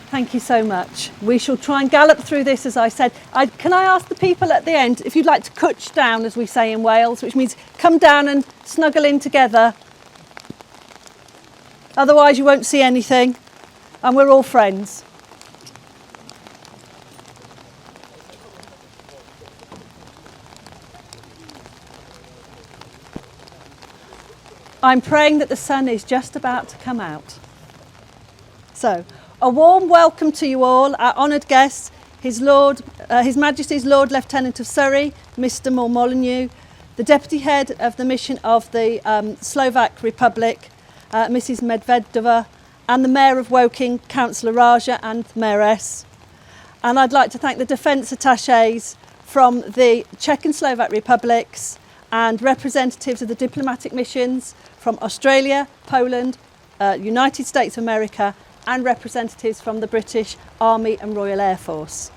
Thank you so much. We shall try and gallop through this, as I said. Can I ask the people at the end if you'd like to cwtch down, as we say in Wales, which means come down and snuggle in together. Otherwise you won't see anything, and we're all friends. I'm praying that the sun is just about to come out. So, a warm welcome to you all, our honoured guests, His Majesty's Lord Lieutenant of Surrey, Mr. Molyneux, the Deputy Head of the Mission of the Slovak Republic, Mrs. Medvedova, and the Mayor of Woking, Councillor Raja, and the Mayoress. And I'd like to thank the Defence Attachés from the Czech and Slovak Republics and representatives of the diplomatic missions from Australia, Poland, United States of America, and representatives from the British Army and Royal Air Force.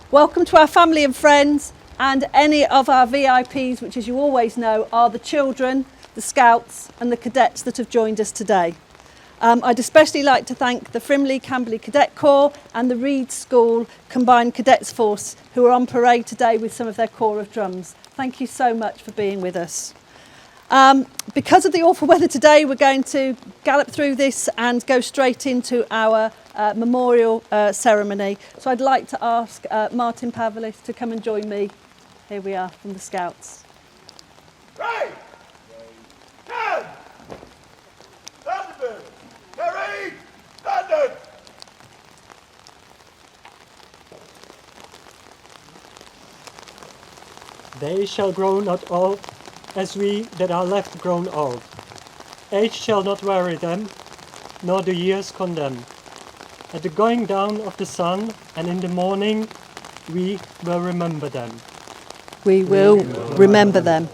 Welcome to our family and friends and any of our VIPs, which, as you always know, are the children, the scouts and the cadets that have joined us today. I'd especially like to thank the Frimley Camberley Cadet Corps and the Reed School Combined Cadets Force, who are on parade today with some of their Corps of Drums. Thank you so much for being with us. Because of the awful weather today, we're going to gallop through this and go straight into our memorial ceremony. So I'd like to ask Martin Pavlis to come and join me. Here we are from the Scouts. Right! Ten! Thunderbird! Gerry! Thunder! They shall grow not old, as we that are left grown old. Age shall not weary them, nor the years condemn. At the going down of the sun, and in the morning, we will remember them. We will remember them.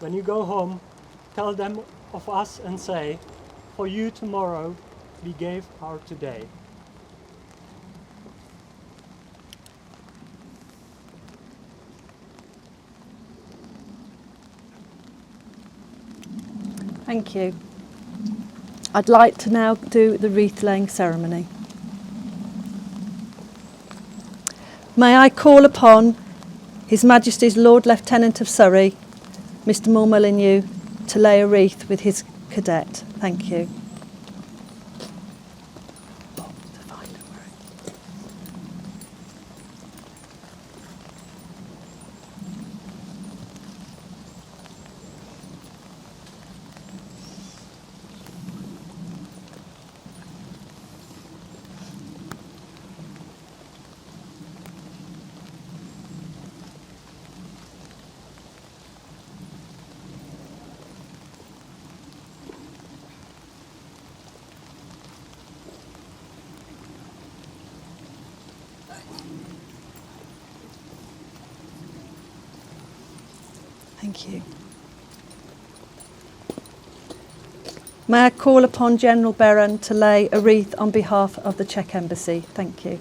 When you go home, tell them of us and say, for you tomorrow, we gave our today. Thank you. I'd like to now do the wreath laying ceremony. May I call upon His Majesty's Lord Lieutenant of Surrey, Mr. Moore-Molyneux, to lay a wreath with his cadet. Thank you. Thank you. May I call upon General Beran to lay a wreath on behalf of the Czech Embassy. Thank you.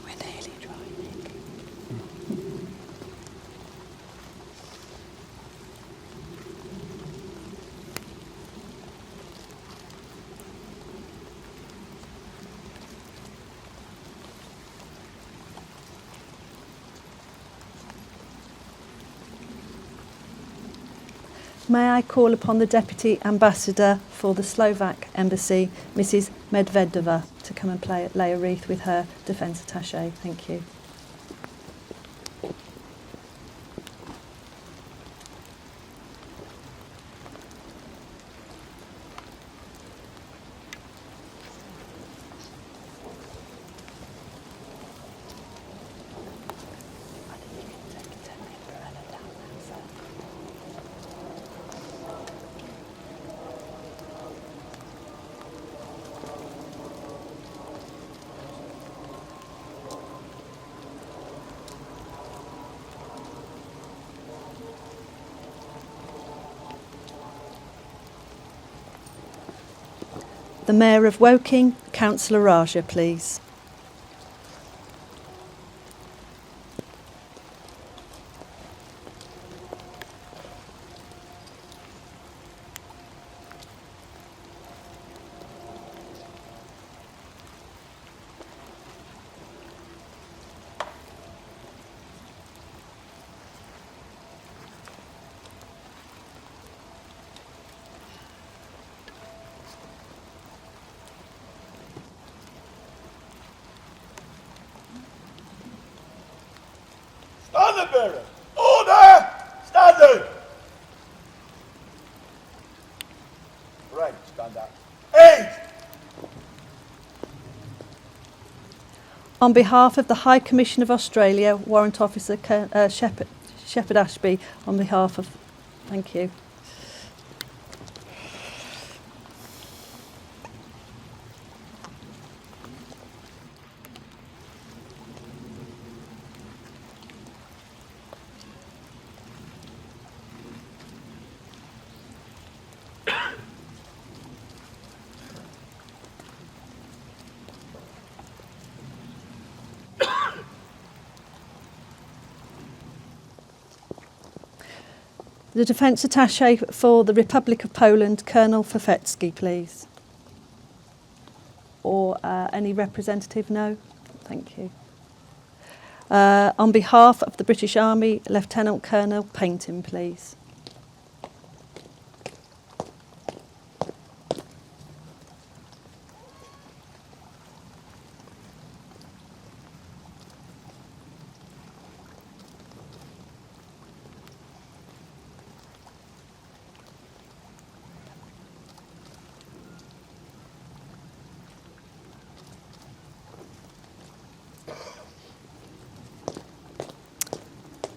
We're nearly dry, Nick. May I call upon the Deputy Ambassador for the Slovak Embassy, Mrs. Medvedova, to come and lay a wreath with her Defence Attaché. Thank you. The Mayor of Woking, Councillor Raja, please. Standard bearer! Order! Standard! Right, stand up. 8! On behalf of the High Commission of Australia, Warrant Officer Shepherd Ashby, on behalf of... Thank you. The Defence Attaché for the Republic of Poland, Colonel Fafecki, please. Or any representative? No? Thank you. On behalf of the British Army, Lieutenant Colonel Paynton, please.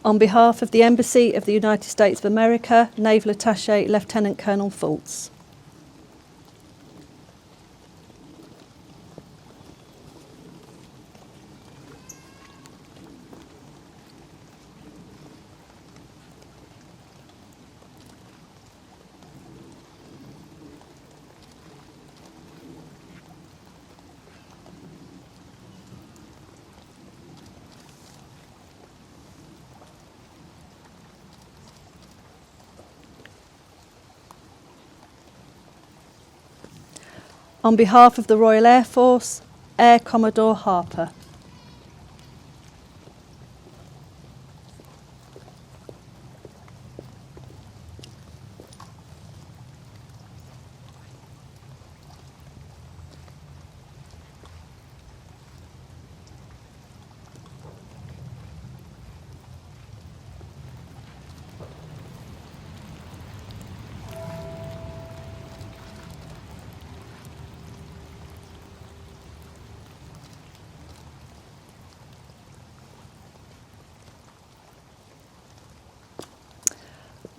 On behalf of the Embassy of the United States of America, Naval Attaché Lieutenant Colonel Fultz. On behalf of the Royal Air Force, Air Commodore Harper.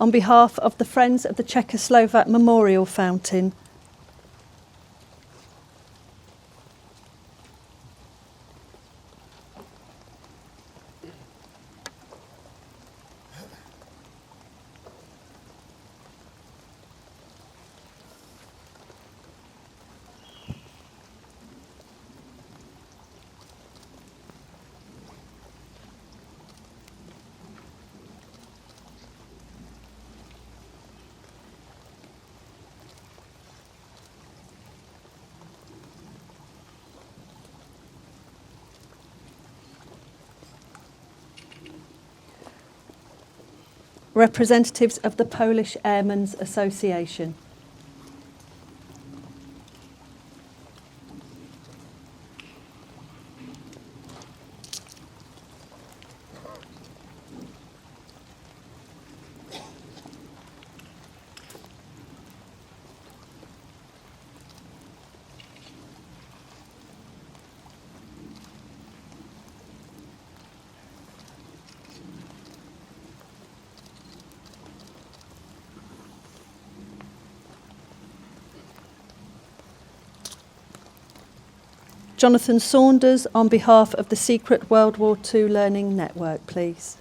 On behalf of the Friends of the Czechoslovak Memorial Fountain, representatives of the Polish Airmen's Association. Jonathan Saunders, on behalf of the Secret World War II Learning Network, please.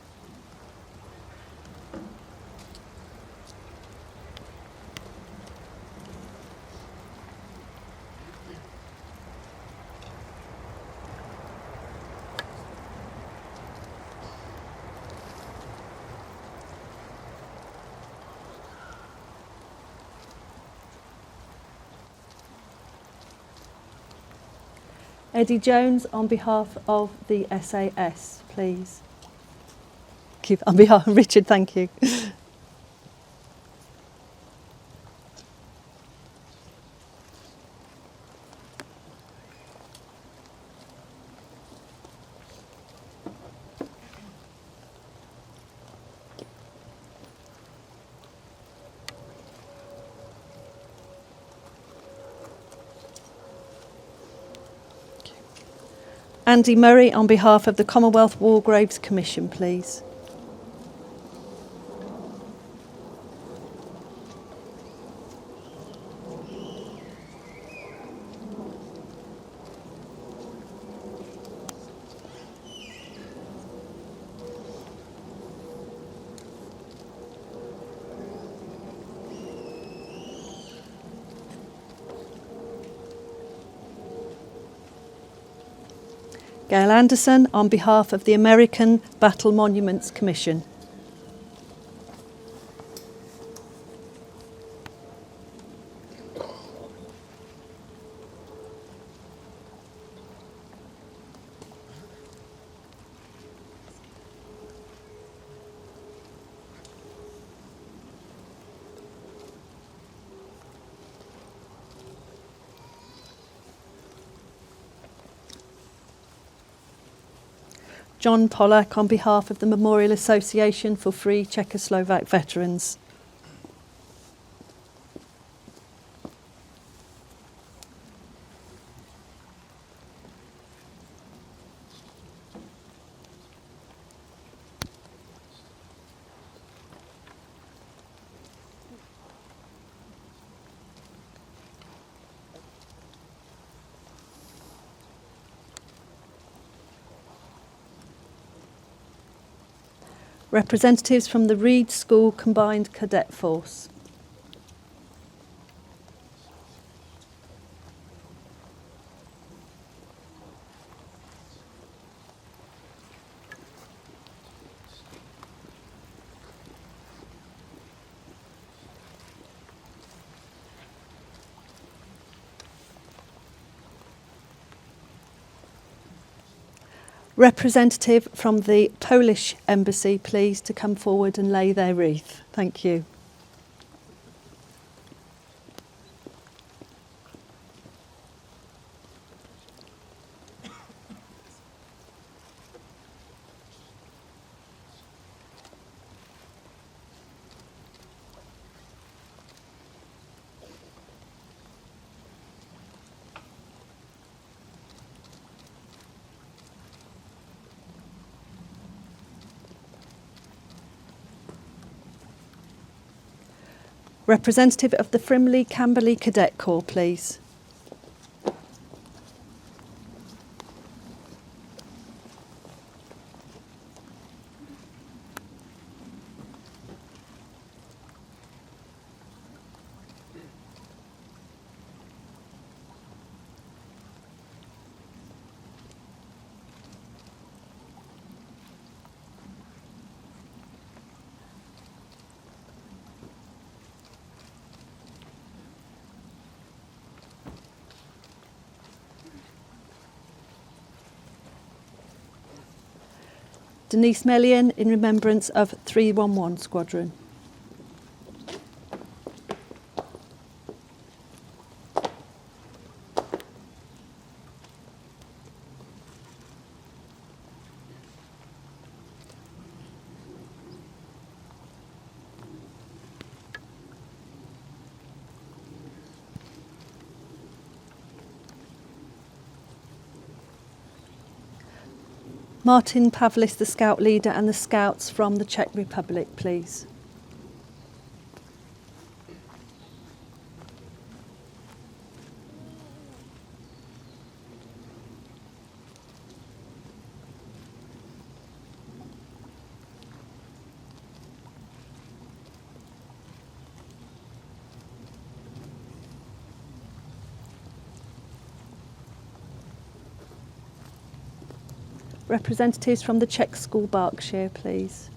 Eddie Jones, on behalf of the SAS, please. On behalf of Richard, thank you. Andy Murray, on behalf of the Commonwealth War Graves Commission, please. Gail Anderson, on behalf of the American Battle Monuments Commission. John Pollack, on behalf of the Memorial Association for Free Czechoslovak Veterans. Representatives from the Reed School Combined Cadet Force. Representative from the Polish Embassy, please, to come forward and lay their wreath. Thank you. Representative of the Frimley Camberley Cadet Corps, please. Denise Melian in remembrance of 311 Squadron. Martin Pavlis, the Scout leader, and the Scouts from the Czech Republic, please. Representatives from the Czech School Berkshire, please.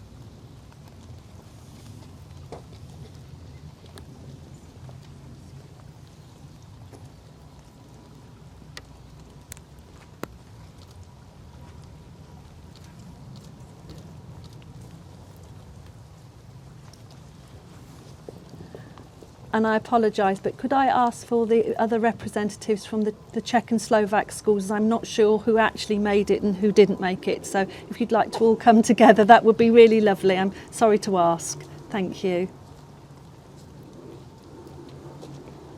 And I apologise, but could I ask for the other representatives from the Czech and Slovak schools? I'm not sure who actually made it and who didn't make it. So if you'd like to all come together, that would be really lovely. I'm sorry to ask. Thank you.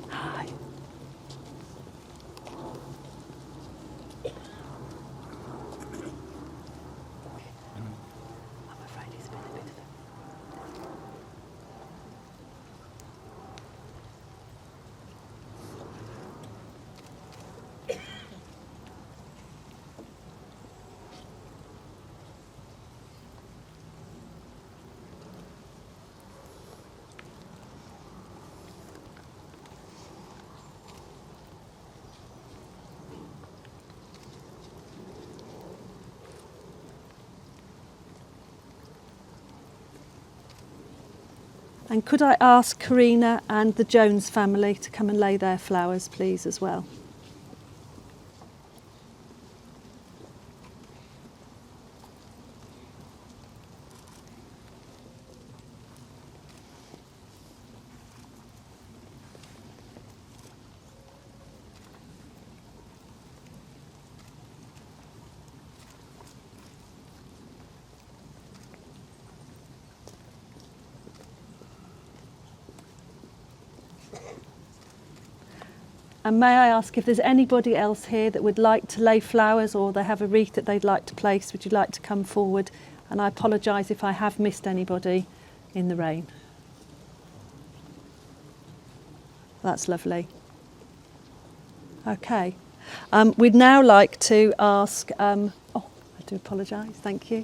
Hi. I'm afraid it's been a bit of a... And could I ask Karina and the Jones family to come and lay their flowers, please, as well? And may I ask if there's anybody else here that would like to lay flowers or they have a wreath that they'd like to place, would you like to come forward? And I apologise if I have missed anybody in the rain. That's lovely. Okay. We'd now like to ask, I do apologise, thank you.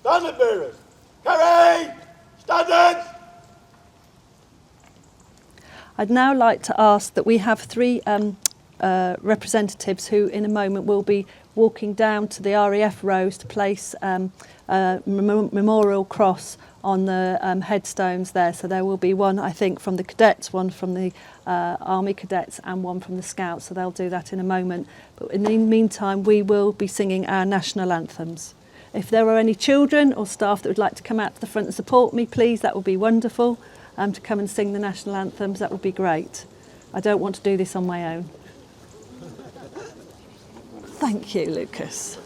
Standard bearers, carry! Standards! I'd now like to ask that we have three representatives who in a moment will be walking down to the RAF rows to place a memorial cross on the headstones there. So there will be one, I think, from the cadets, one from the Army cadets and one from the Scouts. So they'll do that in a moment. But in the meantime, we will be singing our national anthems. If there are any children or staff that would like to come out to the front and support me, please, that would be wonderful. To come and sing the national anthems, that would be great. I don't want to do this on my own. Thank you, Lucas.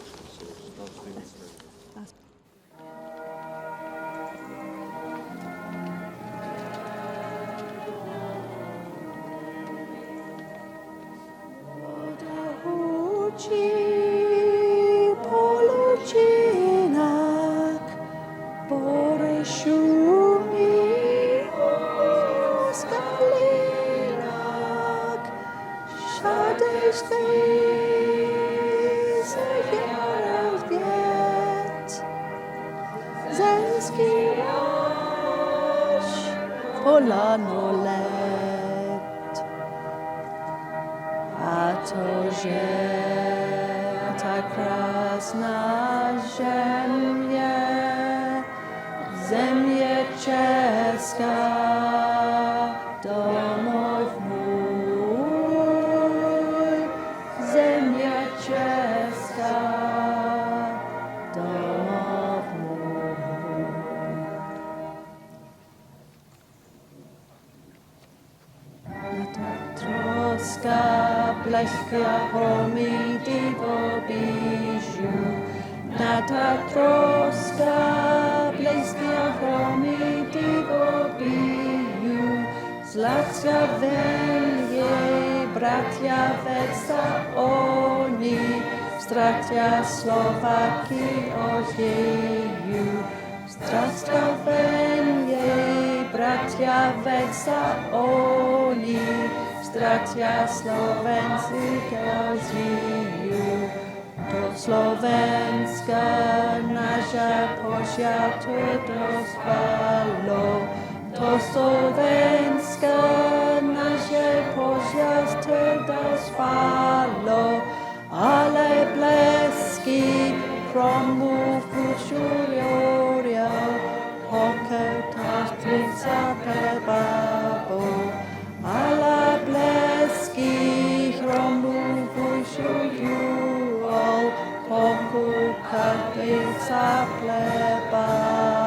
A to, že ta krásná země česká, domov můj, země česká, domov můj. Troska bleská promítí pobížu, na ta troska bleská promítí pobížu, zlatka ven jej bratia vedsa oni, ztratia Slováky ožiju, zlatka ven jej bratia vedsa oni, ztratia Slovenci ožiju. Do Slovenska naša požiato dospalo, do Slovenska naše požiato dospalo, ale blesky promu fučuria, pokud strica prebabo, ale blesky promu fučuria, pokud strica prebalo.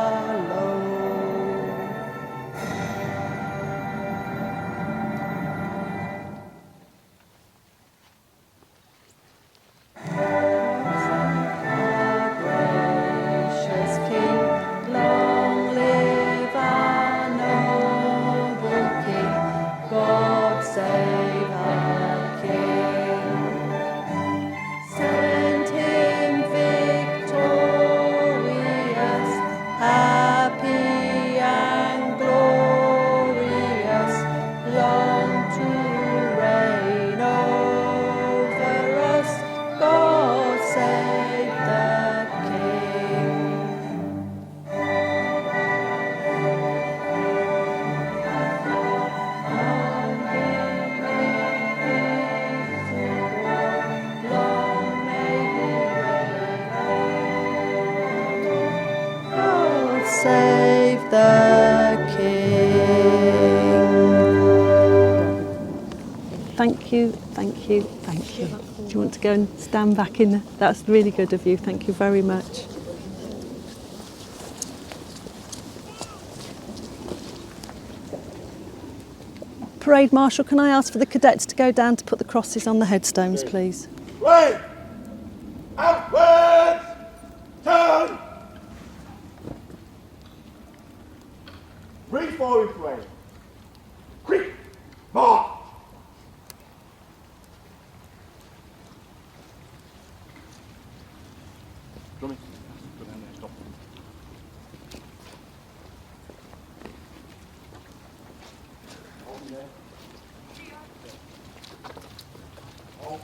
Save the King. Thank you, thank you, thank you. Do you want to go and stand back in? That's really good of you. Thank you very much. Parade Marshal, can I ask for the cadets to go down to put the crosses on the headstones, please? Right! Outwards! Turn! Bring forward way. Quick! March! Come in. Go down there, stop. Hold there. Hold.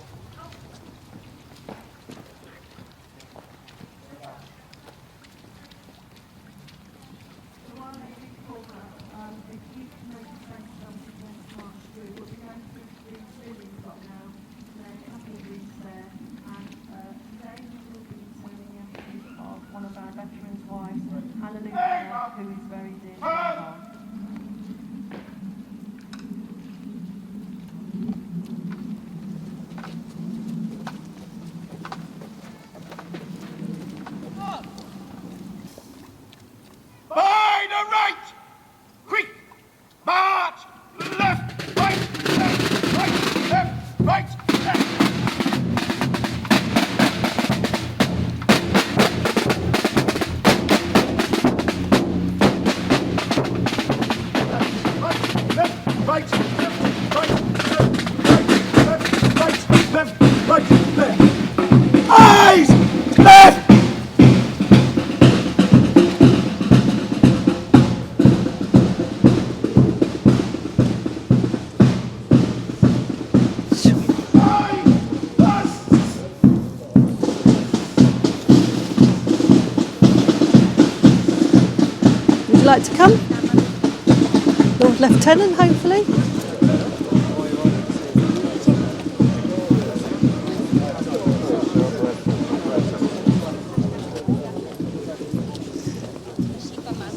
right, quick, march, left, right, left, right, left. Right, left, right, left, right, left. Eyes, left. Would you like to come? Lord Lieutenant, hopefully.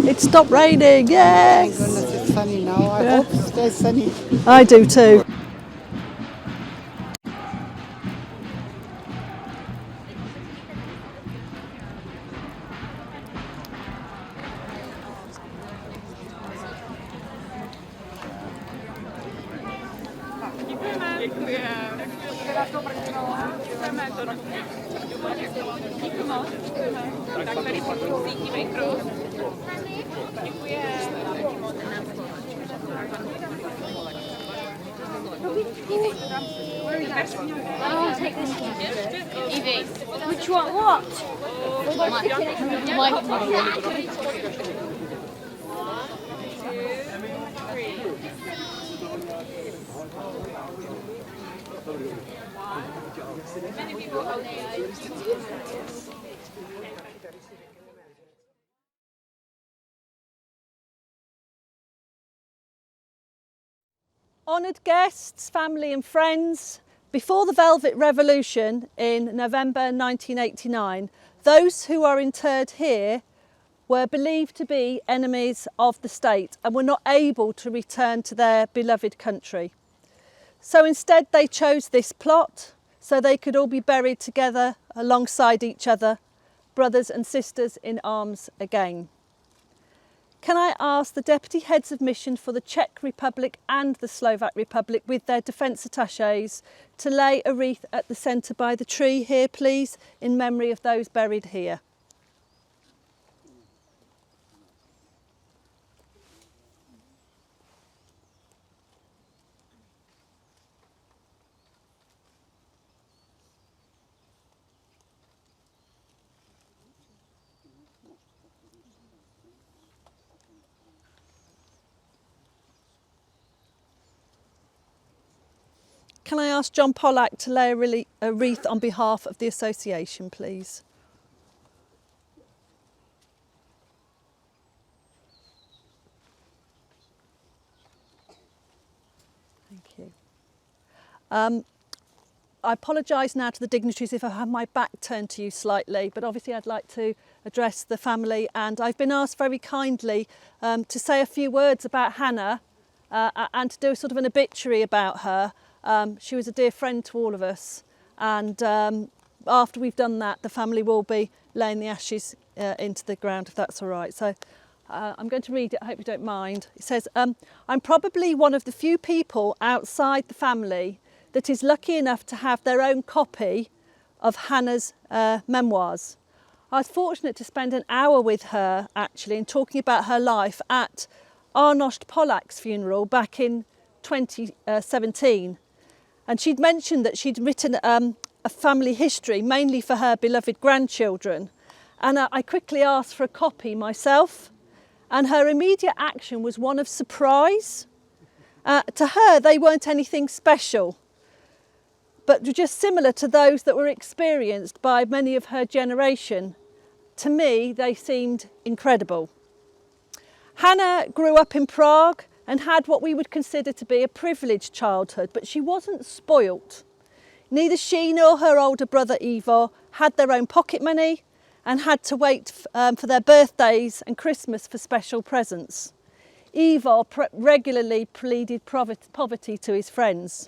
It stopped raining, yes! Goodness, it's sunny now. I hope it stays sunny. I do too. I'll take this one. Evie. Which one? What? Honoured guests, family and friends, before the Velvet Revolution in November 1989, those who are interred here were believed to be enemies of the state and were not able to return to their beloved country. So instead they chose this plot so they could all be buried together alongside each other, brothers and sisters in arms again. Can I ask the Deputy Heads of Mission for the Czech Republic and the Slovak Republic with their defence attachés to lay a wreath at the centre by the tree here, please, in memory of those buried here. Can I ask John Pollack to lay a wreath on behalf of the association, please? Thank you. I apologise now to the dignitaries if I have my back turned to you slightly, but obviously I'd like to address the family, and I've been asked very kindly to say a few words about Hannah and to do sort of an obituary about her. She was a dear friend to all of us, and after we've done that, the family will be laying the ashes into the ground, if that's all right. So I'm going to read it, I hope you don't mind. It says, I'm probably one of the few people outside the family that is lucky enough to have their own copy of Hannah's memoirs. I was fortunate to spend an hour with her, actually, and talking about her life at Arnost Pollack's funeral back in 2017. And she'd mentioned that she'd written a family history, mainly for her beloved grandchildren. And I quickly asked for a copy myself. And her immediate action was one of surprise. To her, they weren't anything special, but just similar to those that were experienced by many of her generation. To me, they seemed incredible. Hannah grew up in Prague and had what we would consider to be a privileged childhood, but she wasn't spoilt. Neither she nor her older brother Ivo had their own pocket money and had to wait for their birthdays and Christmas for special presents. Ivo regularly pleaded poverty to his friends.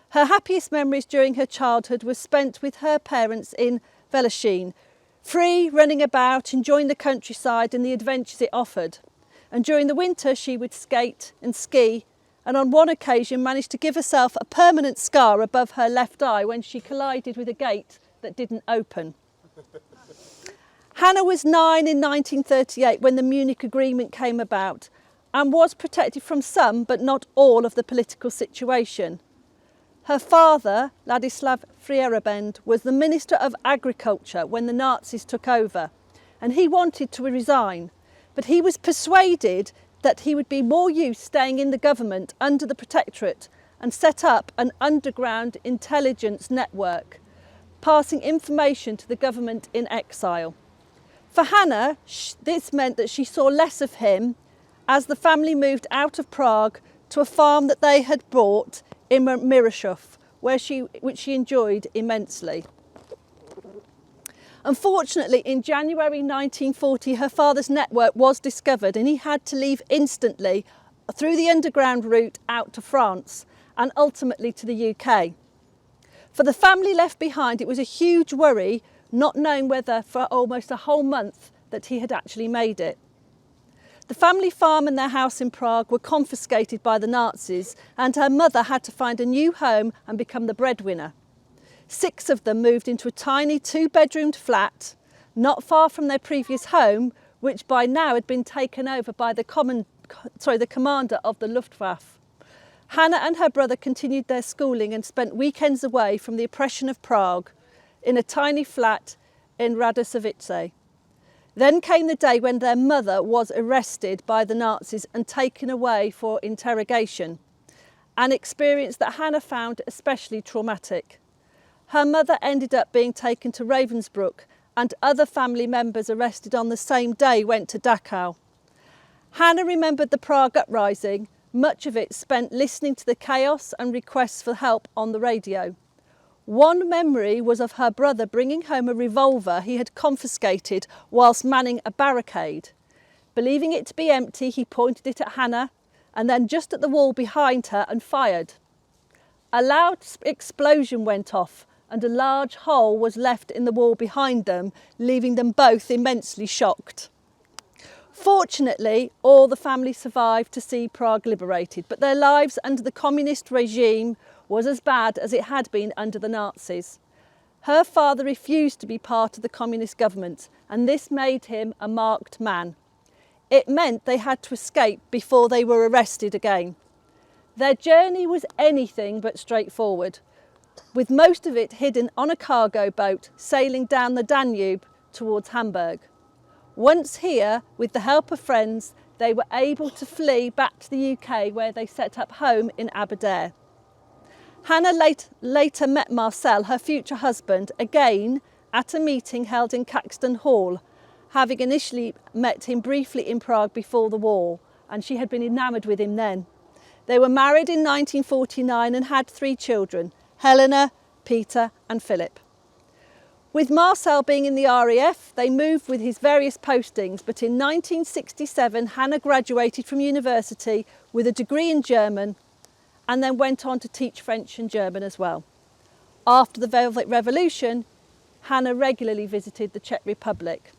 Her happiest memories during her childhood were spent with her parents in Velashine, free, running about, enjoying the countryside and the adventures it offered. and during the winter she would skate and ski, and on one occasion managed to give herself a permanent scar above her left eye when she collided with a gate that didn't open. Hannah was 9 in 1938 when the Munich Agreement came about and was protected from some but not all of the political situation. Her father, Ladislav Frierabend, was the Minister of Agriculture when the Nazis took over, and he wanted to resign, but he was persuaded that he would be more use staying in the government under the protectorate and set up an underground intelligence network, passing information to the government in exile. For Hannah, this meant that she saw less of him as the family moved out of Prague to a farm that they had bought in Mirashov, which she enjoyed immensely. Unfortunately, in January 1940, her father's network was discovered and he had to leave instantly through the underground route out to France and ultimately to the UK. For the family left behind, it was a huge worry, not knowing whether for almost a whole month that he had actually made it. The family farm and their house in Prague were confiscated by the Nazis, and her mother had to find a new home and become the breadwinner. 6 of them moved into a tiny 2-bedroomed flat not far from their previous home, which by now had been taken over by the commander of the Luftwaffe. Hannah and her brother continued their schooling and spent weekends away from the oppression of Prague in a tiny flat in Radosovice. Then came the day when their mother was arrested by the Nazis and taken away for interrogation, an experience that Hannah found especially traumatic. Her mother ended up being taken to Ravensbrück, and other family members arrested on the same day went to Dachau. Hannah remembered the Prague uprising, much of it spent listening to the chaos and requests for help on the radio. One memory was of her brother bringing home a revolver he had confiscated whilst manning a barricade. Believing it to be empty, he pointed it at Hannah and then just at the wall behind her and fired. A loud explosion went off and a large hole was left in the wall behind them, leaving them both immensely shocked. Fortunately, all the family survived to see Prague liberated, but their lives under the communist regime was as bad as it had been under the Nazis. Her father refused to be part of the communist government, and this made him a marked man. It meant they had to escape before they were arrested again. Their journey was anything but straightforward, with most of it hidden on a cargo boat sailing down the Danube towards Hamburg. Once here, with the help of friends, they were able to flee back to the UK, where they set up home in Aberdare. Hannah later met Marcel, her future husband, again at a meeting held in Caxton Hall, having initially met him briefly in Prague before the war, and she had been enamoured with him then. They were married in 1949 and had 3 children, Helena, Peter and Philip. With Marcel being in the RAF, they moved with his various postings, but in 1967 Hannah graduated from university with a degree in German and then went on to teach French and German as well. After the Velvet Revolution, Hannah regularly visited the Czech Republic.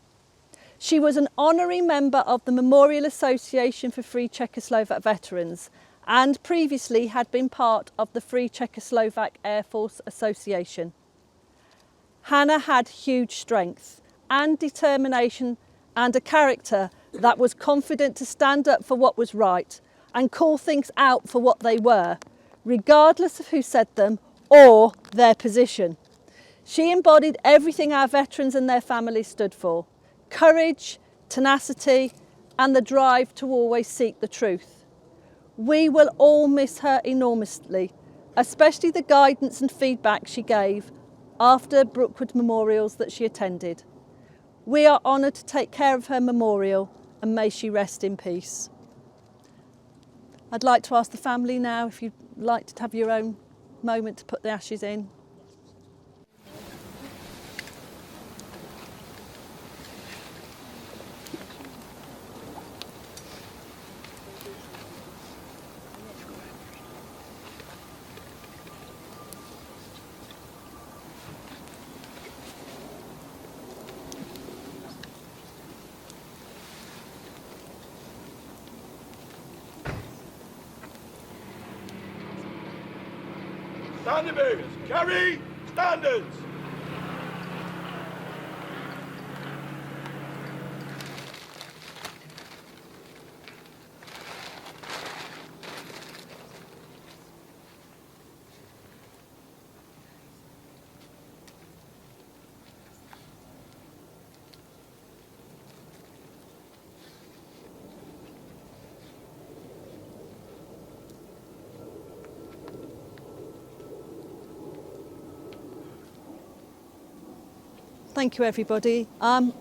She was an honorary member of the Memorial Association for Free Czechoslovak Veterans and previously had been part of the Free Czechoslovak Air Force Association. Hannah had huge strength and determination and a character that was confident to stand up for what was right and call things out for what they were, regardless of who said them or their position. She embodied everything our veterans and their families stood for: courage, tenacity, and the drive to always seek the truth. We will all miss her enormously, especially the guidance and feedback she gave after Brookwood memorials that she attended. We are honoured to take care of her memorial, and may she rest in peace. I'd like to ask the family now if you'd like to have your own moment to put the ashes in. Standard bearers. Carry standards. Thank you, everybody. I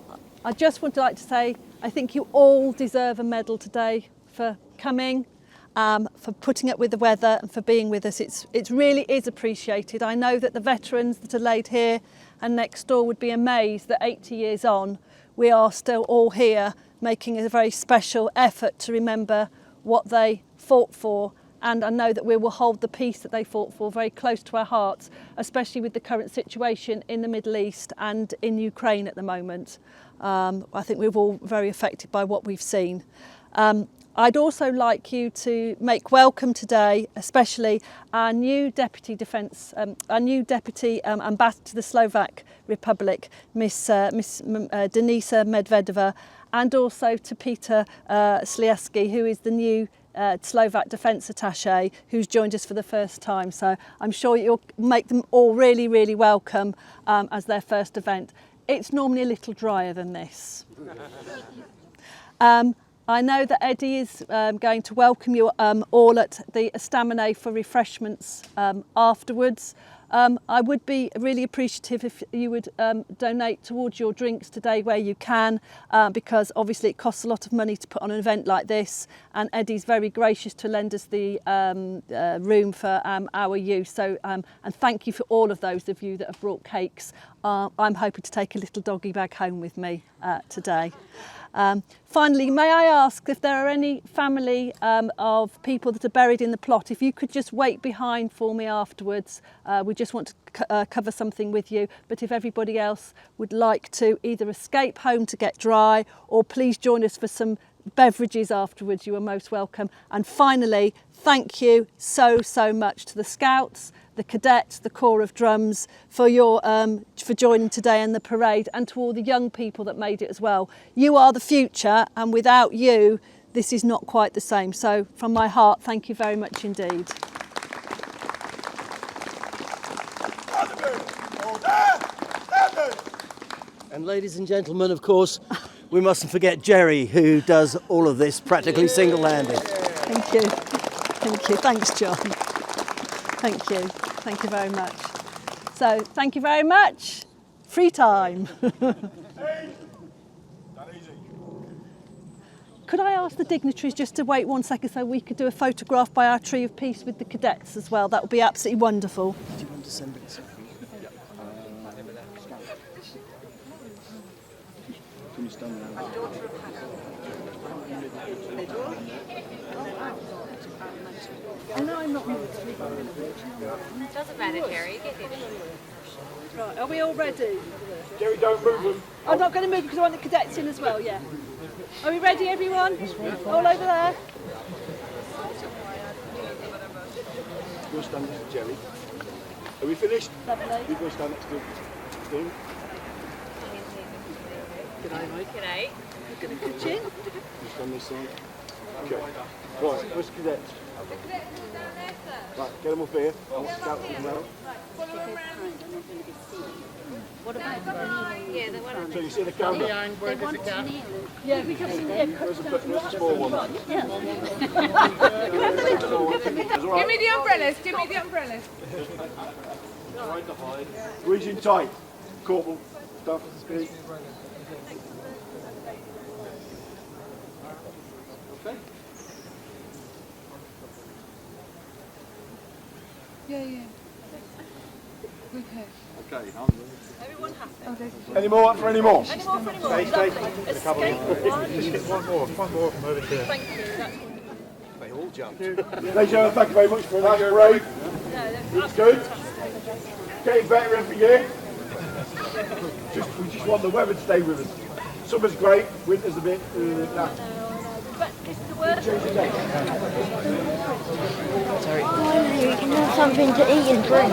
just would like to say I think you all deserve a medal today for coming, for putting up with the weather and for being with us. It really is appreciated. I know that the veterans that are laid here and next door would be amazed that 80 years on we are still all here making a very special effort to remember what they fought for. And I know that we will hold the peace that they fought for very close to our hearts, especially with the current situation in the Middle East and in Ukraine at the moment. I think we're all very affected by what we've seen. I'd also like you to make welcome today, especially our new Deputy Ambassador to the Slovak Republic, Miss Denisa Medvedova, and also to Peter Sliaski, who is the new Slovak Defence Attaché, who's joined us for the first time. So I'm sure you'll make them all really, really welcome as their first event. It's normally a little drier than this. I know that Eddie is going to welcome you all at the Estaminet for refreshments afterwards. I would be really appreciative if you would donate towards your drinks today where you can, because obviously it costs a lot of money to put on an event like this, and Eddie's very gracious to lend us the room for our use. So, and thank you for all of those of you that have brought cakes. I'm hoping to take a little doggy bag home with me today. Finally, may I ask if there are any family of people that are buried in the plot, if you could just wait behind for me afterwards. We just want to cover something with you, but if everybody else would like to either escape home to get dry or please join us for some beverages afterwards, you are most welcome. And finally, thank you so much to the Scouts, the cadets, the Corps of Drums for your for joining today in the parade, and to all the young people that made it as well. You are the future, and without you this is not quite the same. So from my heart, thank you very much indeed. And ladies and gentlemen, of course, we mustn't forget Gerry, who does all of this practically single-handed. Thank you. Thank you. Thanks, John. Thank you. Thank you very much. So, thank you very much. Free time. Could I ask the dignitaries just to wait 1 second so we could do a photograph by our tree of peace with the cadets as well? That would be absolutely wonderful. Do you want to send it? Can you stand there? No, I'm not military. Doesn't matter, Gerry. Get in. Right, are we all ready? Gerry, don't move them. I'm not going to move because I want the cadets in as well, yeah. Are we ready, everyone? All over there? You'll stand next to Gerry. Are we finished? Lovely. You go stand next to Dean. G'day. You're going to pitch in? You stand this side. Okay. Right, where's the cadets? Right, get them up here. I want Scouts as well. What about Yeah, the one. So you see the camera? Yeah, we can see the Where's the small one? Give me the umbrellas. Give me the umbrellas. Squeeze in tight. Corporal, start to speak. Okay. Yeah. Okay. Okay, Everyone happy? any more for any more? Any more for any more? Stay. Lovely. Escape one. One more from over here. Thank you. That's wonderful. They all jumped. Ladies and gentlemen, thank you very much for a nice parade. It's good. Getting better every year. We just want the weather to stay with us. Summer's great, winter's a bit nah. But Finally, we can have something to eat and drink.